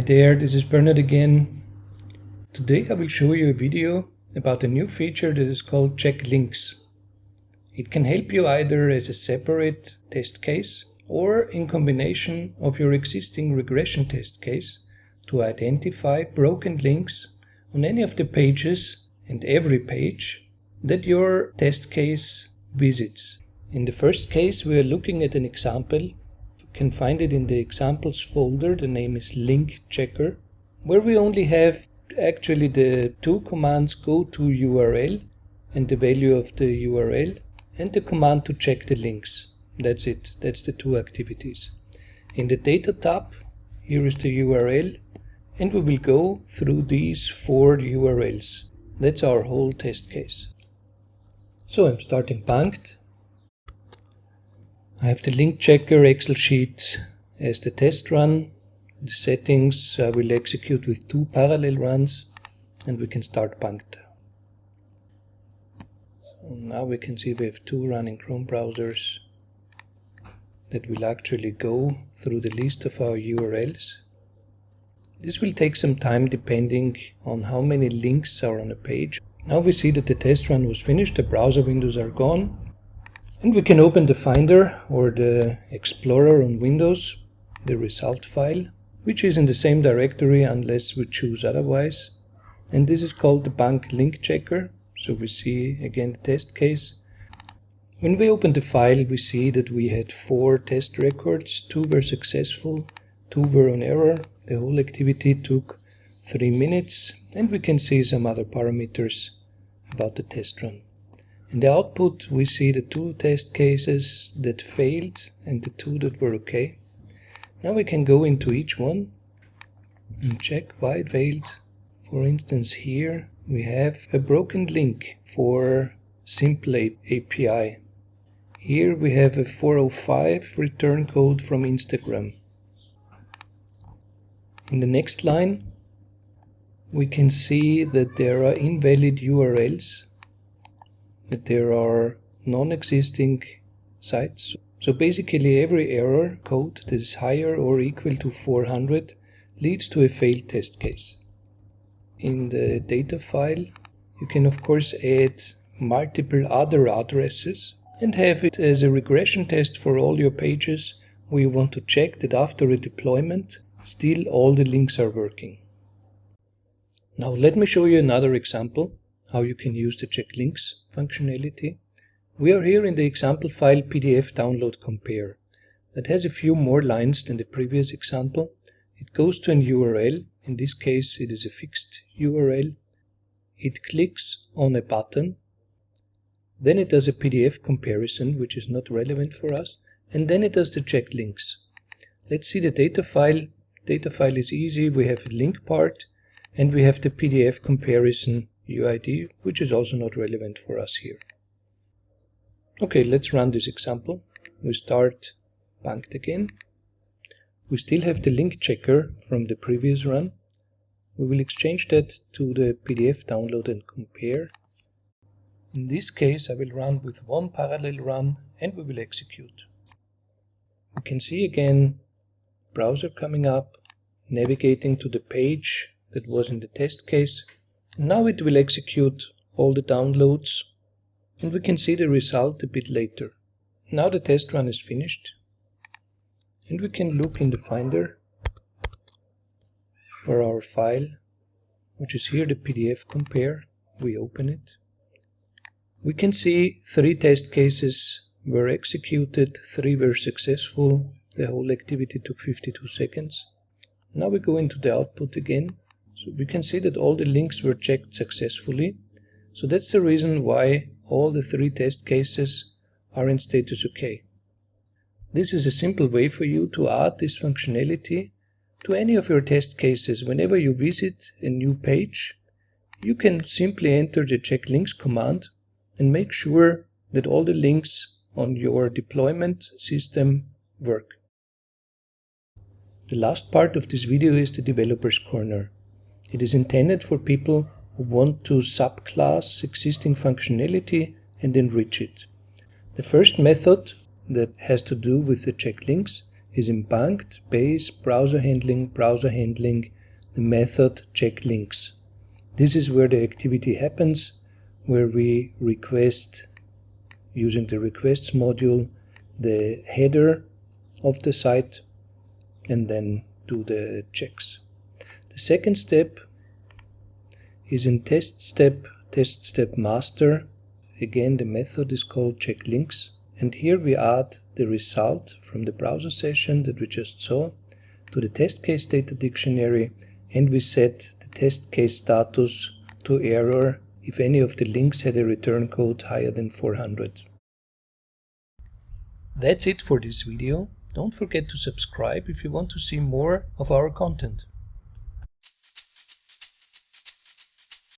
there, this is Bernard again. Today I will show you a video about a new feature that is called checkLinks. It can help you either as a separate test case or in combination of your existing regression test case to identify broken links on any of the pages and every page that your test case visits. In the first case we are looking at an example. You can find it in the examples folder. The name is link checker, where we only have actually the two commands go to URL and the value of the URL and the command to check the links. That's it. That's the two activities. In the data tab, here is the URL, and we will go through these 4 URLs. That's our whole test case. So I'm starting baangt. I have the link checker Excel sheet as the test run. The settings I will execute with 2 parallel runs, and we can start baangt. So now we can see we have 2 running Chrome browsers that will actually go through the list of our URLs. This will take some time depending on how many links are on a page. Now we see that the test run was finished, the browser windows are gone, and we can open the Finder or the Explorer on Windows, the result file, which is in the same directory unless we choose otherwise. And this is called the baangt link checker. So we see again the test case. When we open the file, we see that we had 4 test records. 2 were successful, 2 were on error. The whole activity took 3 minutes, and we can see some other parameters about the test run. In the output, we see the 2 test cases that failed and the 2 that were okay. Now we can go into each one and check why it failed. For instance, here we have a broken link for simple API. Here we have a 405 return code from Instagram. In the next line, we can see that there are invalid URLs, that there are non-existing sites. So basically every error code that is higher or equal to 400 leads to a failed test case. In the data file, you can of course add multiple other addresses and have it as a regression test for all your pages where you want to check that after a deployment, still all the links are working. Now let me show you another example how you can use the checkLinks functionality. We are here in the example file PDF download compare. That has a few more lines than the previous example. It goes to an URL. In this case it is a fixed URL. It clicks on a button. Then it does a PDF comparison, which is not relevant for us. And then it does the checkLinks. Let's see the data file. Data file is easy. We have a link part and we have the PDF comparison UID, which is also not relevant for us here. Okay, let's run this example. We start baangt again. We still have the link checker from the previous run. We will exchange that to the PDF download and compare. In this case, I will run with 1 parallel run and we will execute. We can see again browser coming up, navigating to the page that was in the test case. Now it will execute all the downloads, and we can see the result a bit later. Now the test run is finished, and we can look in the Finder for our file, which is here the PDF compare. We open it. We can see 3 test cases were executed, 3 were successful. The whole activity took 52 seconds. Now we go into the output again. So we can see that all the links were checked successfully. So that's the reason why all the 3 test cases are in status OK. This is a simple way for you to add this functionality to any of your test cases. Whenever you visit a new page, you can simply enter the checkLinks command and make sure that all the links on your deployment system work. The last part of this video is the developer's corner. It is intended for people who want to subclass existing functionality and enrich it. The first method that has to do with the checkLinks is in baangt base browser handling the method checkLinks. This is where the activity happens, where we request, using the requests module, the header of the site and then do the checks. The second step is in test step master. Again, the method is called checkLinks, and here we add the result from the browser session that we just saw to the test case data dictionary, and we set the test case status to error if any of the links had a return code higher than 400. That's it for this video. Don't forget to subscribe if you want to see more of our content.